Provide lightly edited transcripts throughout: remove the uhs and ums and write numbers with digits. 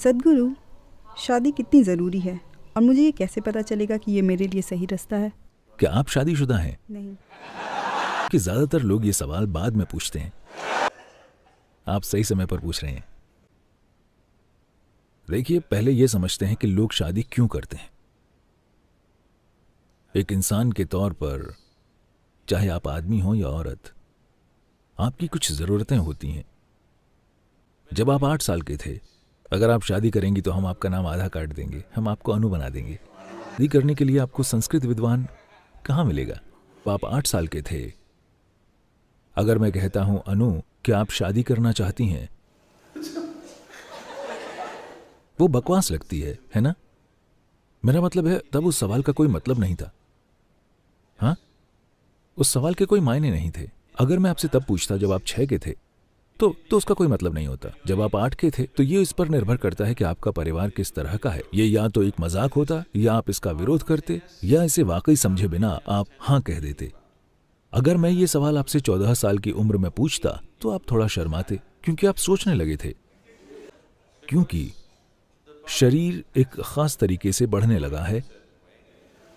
सद्गुरु, शादी कितनी ज़रूरी है और मुझे ये कैसे पता चलेगा कि ये मेरे लिए सही रास्ता है? क्या आप शादीशुदा हैं? नहीं। कि ज़्यादातर लोग ये सवाल बाद में पूछते हैं। आप सही समय पर पूछ रहे हैं। देखिए, पहले ये समझते हैं कि लोग शादी क्यों करते हैं। एक इंसान के तौर पर, चाहे आप आदमी हो या औरत, आपकी कुछ ज़रूरतें होती हैं। जब आप 8 साल के थे, अगर आप शादी करेंगी तो हम आपका नाम आधा काट देंगे, हम आपको अनु बना देंगे। शादी करने के लिए आपको संस्कृत विद्वान कहाँ मिलेगा? आप 8 साल के थे। अगर मैं कहता हूं, अनु, क्या आप शादी करना चाहती हैं? वो बकवास लगती है ना? मेरा मतलब है, तब उस सवाल का कोई मतलब नहीं था। हाँ, उस सवाल के कोई मायने नहीं थे। अगर मैं आपसे तब पूछता जब आप 6 के थे, तो उसका कोई मतलब नहीं होता। जब आप 8 के थे, तो ये इस पर निर्भर करता है कि आपका परिवार किस तरह का है। ये या तो एक मजाक होता, या आप इसका विरोध करते, या इसे वाकई समझे बिना आप हाँ कह देते। अगर मैं ये सवाल आपसे 14 साल की उम्र में पूछता, तो आप थोड़ा शर्माते, क्योंकि आप सोचने लगे थे। क्योंकि शरीर एक खास तरीके से बढ़ने लगा है,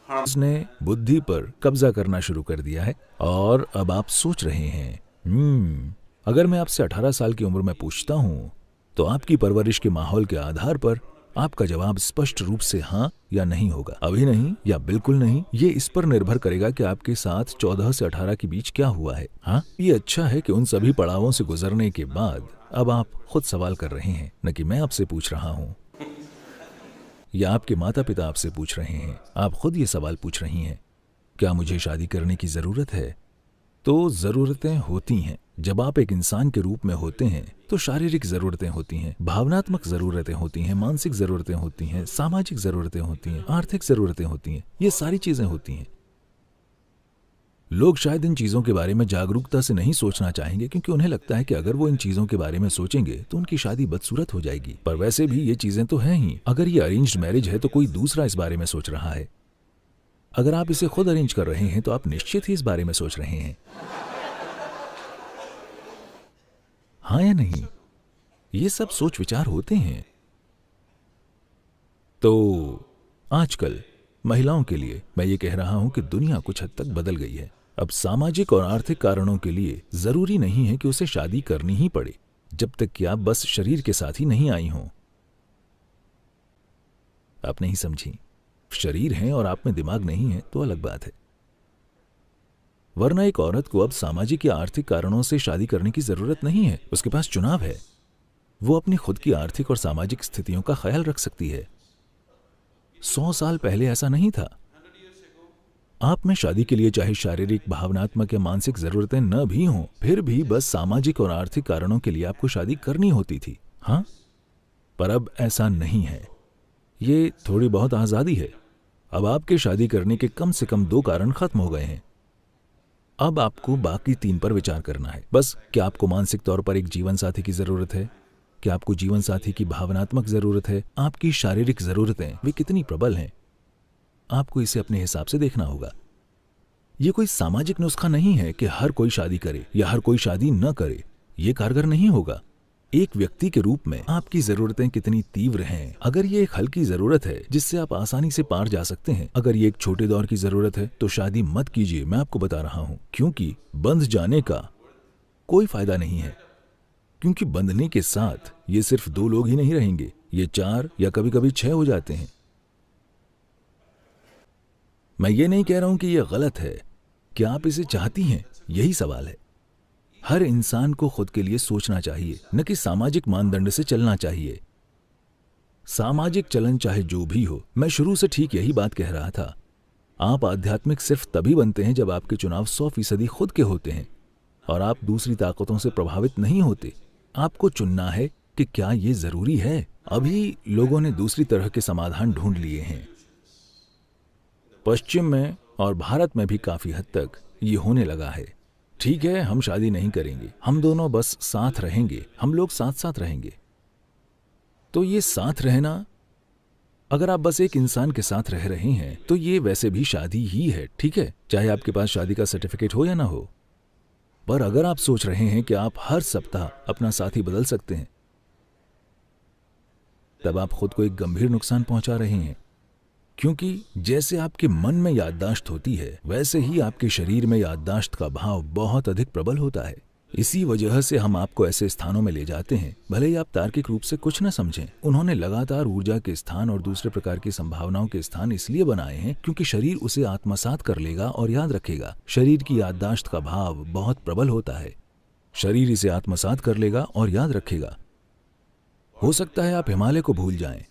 उसने बुद्धि पर कब्जा करना शुरू कर दिया है, और अब आप सोच रहे हैं। अगर मैं आपसे 18 साल की उम्र में पूछता हूं, तो आपकी परवरिश के माहौल के आधार पर आपका जवाब स्पष्ट रूप से हाँ या नहीं होगा। अभी नहीं या बिल्कुल नहीं, ये इस पर निर्भर करेगा कि आपके साथ 14 से 18 के बीच क्या हुआ है। हाँ, ये अच्छा है कि उन सभी पड़ावों से गुजरने के बाद अब आप खुद सवाल कर रहे हैं, न कि मैं आपसे पूछ रहा हूँ या आपके माता पिता आपसे पूछ रहे हैं। आप खुद ये सवाल पूछ रही हैं, क्या मुझे शादी करने की जरूरत है? तो जरूरतें होती हैं। जब आप एक इंसान के रूप में होते हैं, तो शारीरिक जरूरतें होती हैं, भावनात्मक जरूरतें होती हैं, मानसिक जरूरतें होती हैं, सामाजिक जरूरतें होती हैं, आर्थिक जरूरतें होती हैं। ये सारी चीजें होती हैं। लोग शायद इन चीजों के बारे में जागरूकता से नहीं सोचना चाहेंगे, क्योंकि उन्हें लगता है कि अगर वो इन चीजों के बारे में सोचेंगे तो उनकी शादी बदसूरत हो जाएगी। पर वैसे भी ये चीजें तो हैं ही। अगर ये अरेंज्ड मैरिज है, तो कोई दूसरा इस बारे में सोच रहा है। अगर आप इसे खुद अरेंज कर रहे हैं, तो आप निश्चित ही इस बारे में सोच रहे हैं। हाँ या नहीं? ये सब सोच विचार होते हैं। तो आजकल महिलाओं के लिए मैं ये कह रहा हूं कि दुनिया कुछ हद तक बदल गई है। अब सामाजिक और आर्थिक कारणों के लिए जरूरी नहीं है कि उसे शादी करनी ही पड़े, जब तक कि आप बस शरीर के साथ ही नहीं आई हों। आप नहीं समझी। शरीर है और आप में दिमाग नहीं है तो अलग बात है। वरना एक औरत को अब सामाजिक या आर्थिक कारणों से शादी करने की जरूरत नहीं है। उसके पास चुनाव है। वो अपनी खुद की आर्थिक और सामाजिक स्थितियों का ख्याल रख सकती है। 100 साल पहले ऐसा नहीं था। आप में शादी के लिए चाहे शारीरिक, भावनात्मक या मानसिक जरूरतें न भी हों, फिर भी बस सामाजिक और आर्थिक कारणों के लिए आपको शादी करनी होती थी। हाँ, पर अब ऐसा नहीं है। ये थोड़ी बहुत आजादी है। अब आपके शादी करने के कम से कम 2 कारण खत्म हो गए हैं। अब आपको बाकी 3 पर विचार करना है। बस, क्या आपको मानसिक तौर पर एक जीवन साथी की जरूरत है? क्या आपको जीवन साथी की भावनात्मक जरूरत है? आपकी शारीरिक जरूरतें वे कितनी प्रबल हैं? आपको इसे अपने हिसाब से देखना होगा। यह कोई सामाजिक नुस्खा नहीं है कि हर कोई शादी करे या हर कोई शादी न करे। यह कारगर नहीं होगा। एक व्यक्ति के रूप में आपकी जरूरतें कितनी तीव्र हैं। अगर ये एक हल्की जरूरत है जिससे आप आसानी से पार जा सकते हैं, अगर ये एक छोटे दौर की जरूरत है, तो शादी मत कीजिए। मैं आपको बता रहा हूं, क्योंकि बंध जाने का कोई फायदा नहीं है। क्योंकि बंधने के साथ ये सिर्फ 2 लोग ही नहीं रहेंगे, ये 4 या कभी कभी 6 हो जाते हैं। मैं ये नहीं कह रहा हूं कि यह गलत है। क्या आप इसे चाहती हैं? यही सवाल है। हर इंसान को खुद के लिए सोचना चाहिए, न कि सामाजिक मानदंड से चलना चाहिए। सामाजिक चलन चाहे जो भी हो, मैं शुरू से ठीक यही बात कह रहा था। आप आध्यात्मिक सिर्फ तभी बनते हैं जब आपके चुनाव 100% खुद के होते हैं और आप दूसरी ताकतों से प्रभावित नहीं होते। आपको चुनना है कि क्या ये जरूरी है। अभी लोगों ने दूसरी तरह के समाधान ढूंढ लिए हैं। पश्चिम में और भारत में भी काफी हद तक ये होने लगा है। ठीक है, हम शादी नहीं करेंगे, हम दोनों बस साथ रहेंगे, हम लोग साथ साथ रहेंगे। तो ये साथ रहना, अगर आप बस एक इंसान के साथ रह रहे हैं, तो ये वैसे भी शादी ही है। ठीक है, चाहे आपके पास शादी का सर्टिफिकेट हो या ना हो। पर अगर आप सोच रहे हैं कि आप हर सप्ताह अपना साथी बदल सकते हैं, तब आप खुद को एक गंभीर नुकसान पहुंचा रहे हैं। क्योंकि जैसे आपके मन में याददाश्त होती है, वैसे ही आपके शरीर में याददाश्त का भाव बहुत अधिक प्रबल होता है। इसी वजह से हम आपको ऐसे स्थानों में ले जाते हैं, भले ही आप तार्किक रूप से कुछ न समझें। उन्होंने लगातार ऊर्जा के स्थान और दूसरे प्रकार की संभावनाओं के स्थान इसलिए बनाए हैं क्योंकि शरीर उसे आत्मसात कर लेगा और याद रखेगा। शरीर की याददाश्त का भाव बहुत प्रबल होता है। शरीर इसे आत्मसात कर लेगा और याद रखेगा। हो सकता है आप हिमालय को भूल जाएं,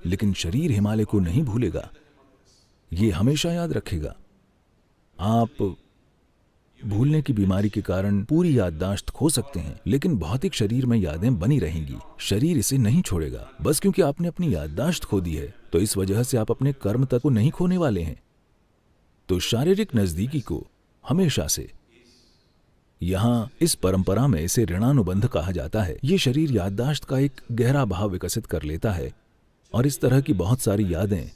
लेकिन शरीर हिमालय को नहीं भूलेगा, ये हमेशा याद रखेगा। आप भूलने की बीमारी के कारण पूरी याददाश्त खो सकते हैं, लेकिन भौतिक शरीर में यादें बनी रहेंगी। शरीर इसे नहीं छोड़ेगा। बस क्योंकि आपने अपनी याददाश्त खो दी है, तो इस वजह से आप अपने कर्म तक को नहीं खोने वाले हैं। तो शारीरिक नजदीकी को हमेशा से यहां इस परंपरा में इसे ऋणानुबंध कहा जाता है। ये शरीर याददाश्त का एक गहरा भाव विकसित कर लेता है और इस तरह की बहुत सारी यादें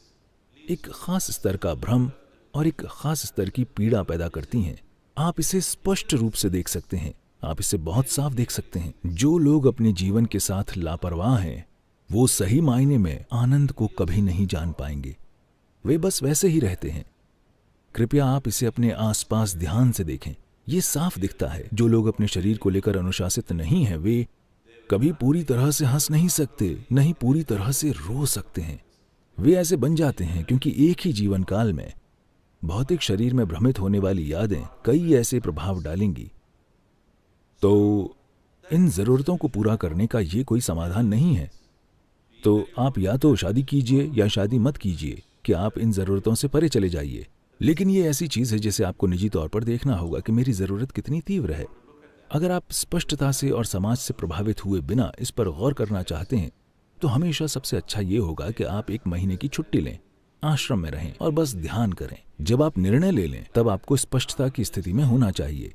एक खास स्तर का भ्रम और एक खास स्तर की पीड़ा पैदा करती हैं। आप इसे स्पष्ट रूप से देख सकते हैं, आप इसे बहुत साफ देख सकते हैं। जो लोग अपने जीवन के साथ लापरवाह हैं, वो सही मायने में आनंद को कभी नहीं जान पाएंगे। वे बस वैसे ही रहते हैं। कृपया आप इसे अपने आसपास ध्यान से देखें। ये साफ दिखता है। जो लोग अपने शरीर को लेकर अनुशासित नहीं हैं, वे कभी पूरी तरह से हंस नहीं सकते, नहीं पूरी तरह से रो सकते हैं। वे ऐसे बन जाते हैं क्योंकि एक ही जीवन काल में भौतिक शरीर में भ्रमित होने वाली यादें कई ऐसे प्रभाव डालेंगी। तो इन जरूरतों को पूरा करने का ये कोई समाधान नहीं है। तो आप या तो शादी कीजिए या शादी मत कीजिए कि आप इन जरूरतों से परे चले जाइए। लेकिन ये ऐसी चीज है जिसे आपको निजी तौर पर देखना होगा कि मेरी जरूरत कितनी तीव्र है। अगर आप स्पष्टता से और समाज से प्रभावित हुए बिना इस पर गौर करना चाहते हैं, तो हमेशा सबसे अच्छा ये होगा कि आप 1 महीने की छुट्टी लें, आश्रम में रहें और बस ध्यान करें। जब आप निर्णय ले लें, तब आपको स्पष्टता की स्थिति में होना चाहिए,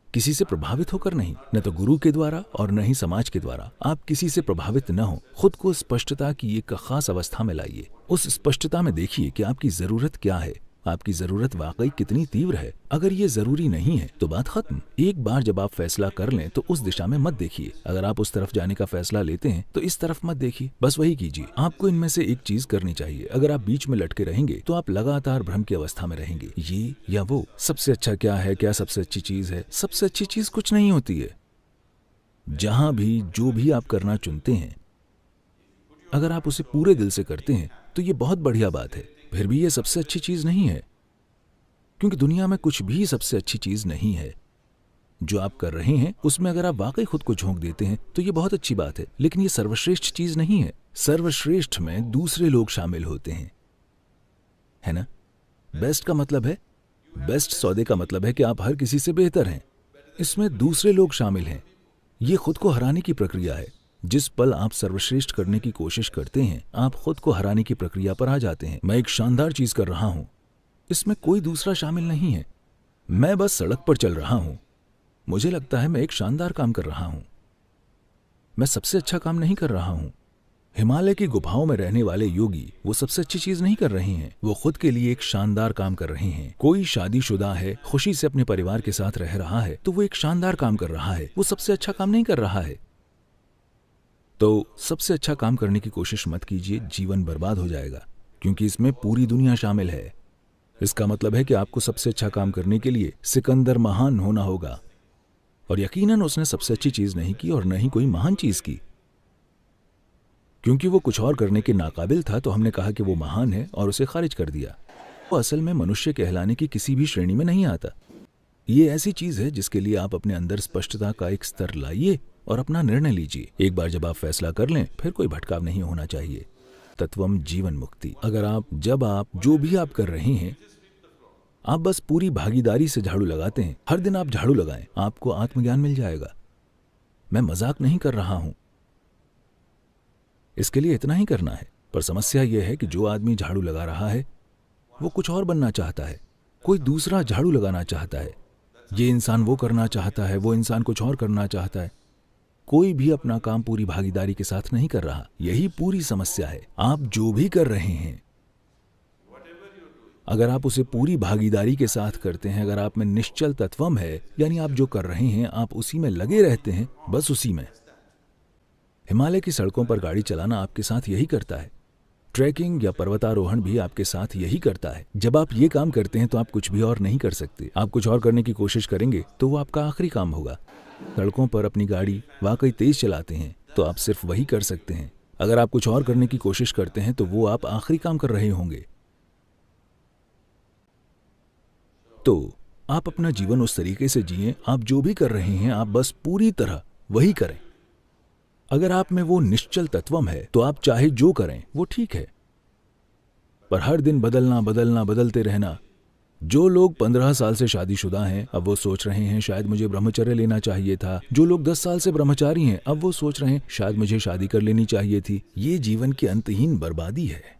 किसी से प्रभावित होकर नहीं, न तो गुरु के द्वारा और न ही समाज के द्वारा। आप किसी से प्रभावित न हो। खुद को स्पष्टता की एक खास अवस्था में लाइए। उस स्पष्टता में देखिए कि आपकी जरूरत क्या है, आपकी जरूरत वाकई कितनी तीव्र है। अगर ये जरूरी नहीं है तो बात खत्म। एक बार जब आप फैसला कर लें तो उस दिशा में मत देखिए। अगर आप उस तरफ जाने का फैसला लेते हैं तो इस तरफ मत देखिए, बस वही कीजिए। आपको इनमें से एक चीज करनी चाहिए। अगर आप बीच में लटके रहेंगे तो आप लगातार भ्रम की अवस्था में रहेंगे, ये या वो। सबसे अच्छा क्या है, क्या सबसे अच्छी चीज है? सबसे अच्छी चीज कुछ नहीं होती है। जहां भी जो भी आप करना चुनते हैं, अगर आप उसे पूरे दिल से करते हैं तो ये बहुत बढ़िया बात है। फिर भी ये सबसे अच्छी चीज नहीं है, क्योंकि दुनिया में कुछ भी सबसे अच्छी चीज नहीं है। जो आप कर रहे हैं उसमें अगर आप वाकई खुद को झोंक देते हैं तो ये बहुत अच्छी बात है, लेकिन ये सर्वश्रेष्ठ चीज नहीं है। सर्वश्रेष्ठ में दूसरे लोग शामिल होते हैं, है ना? बेस्ट का मतलब है, बेस्ट सौदे का मतलब है कि आप हर किसी से बेहतर हैं। इसमें दूसरे लोग शामिल हैं। ये खुद को हराने की प्रक्रिया है। जिस पल आप सर्वश्रेष्ठ करने की कोशिश करते हैं, आप खुद को हराने की प्रक्रिया पर आ जाते हैं। मैं एक शानदार चीज कर रहा हूं, इसमें कोई दूसरा शामिल नहीं है। मैं बस सड़क पर चल रहा हूं। मुझे लगता है मैं एक शानदार काम कर रहा हूं। मैं सबसे अच्छा काम नहीं कर रहा हूं। हिमालय की गुफाओं में रहने वाले योगी वो सबसे अच्छी चीज नहीं कर रहे हैं। वो खुद के लिए एक शानदार काम कर रहे हैं। कोई शादीशुदा है, खुशी से अपने परिवार के साथ रह रहा है, तो वो एक शानदार काम कर रहा है। वो सबसे अच्छा काम नहीं कर रहा है। तो सबसे अच्छा काम करने की कोशिश मत कीजिए, जीवन बर्बाद हो जाएगा, क्योंकि इसमें पूरी दुनिया शामिल है। इसका मतलब है कि आपको सबसे अच्छा काम करने के लिए सिकंदर महान होना होगा, और यकीनन उसने सबसे अच्छी चीज नहीं की और न ही कोई महान चीज की। क्योंकि वो कुछ और करने के नाकाबिल था, तो हमने कहा कि वो महान है और उसे खारिज कर दिया। वो असल में मनुष्य कहलाने की किसी भी श्रेणी में नहीं आता। ये ऐसी चीज है जिसके लिए आप अपने अंदर स्पष्टता का एक स्तर लाइए और अपना निर्णय लीजिए। एक बार जब आप फैसला कर लें, फिर कोई भटकाव नहीं होना चाहिए। तत्वम जीवन मुक्ति। अगर आप जो भी आप कर रहे हैं, आप बस पूरी भागीदारी से झाड़ू लगाते हैं, हर दिन आप झाड़ू लगाएं, आपको आत्मज्ञान मिल जाएगा। मैं मजाक नहीं कर रहा हूं। इसके लिए इतना ही करना है। पर समस्या यह है कि जो आदमी झाड़ू लगा रहा है, वो कुछ और बनना चाहता है। कोई दूसरा झाड़ू लगाना चाहता है। ये इंसान वो करना चाहता है, वो इंसान कुछ और करना चाहता है। कोई भी अपना काम पूरी भागीदारी के साथ नहीं कर रहा। यही पूरी समस्या है। आप जो भी कर रहे हैं, अगर आप उसे पूरी भागीदारी के साथ करते हैं, अगर आप में निश्चल तत्वम है, यानी आप जो कर रहे हैं आप उसी में लगे रहते हैं, बस उसी में, हिमालय की सड़कों पर गाड़ी चलाना आपके साथ यही करता है। ट्रैकिंग या पर्वतारोहण भी आपके साथ यही करता है। जब आप ये काम करते हैं तो आप कुछ भी और नहीं कर सकते। आप कुछ और करने की कोशिश करेंगे तो वो आपका आखिरी काम होगा। सड़कों पर अपनी गाड़ी वाकई तेज चलाते हैं तो आप सिर्फ वही कर सकते हैं। अगर आप कुछ और करने की कोशिश करते हैं तो वो आप आखिरी काम कर रहे होंगे। तो आप अपना जीवन उस तरीके से जिएं, आप जो भी कर रहे हैं आप बस पूरी तरह वही करें। अगर आप में वो निश्चल तत्वम है तो आप चाहे जो करें वो ठीक है, पर हर दिन बदलना बदलना बदलते रहना। जो लोग 15 साल से शादीशुदा हैं अब वो सोच रहे हैं शायद मुझे ब्रह्मचर्य लेना चाहिए था। जो लोग 10 साल से ब्रह्मचारी हैं अब वो सोच रहे हैं शायद मुझे शादी कर लेनी चाहिए थी। ये जीवन की अंतहीन बर्बादी है।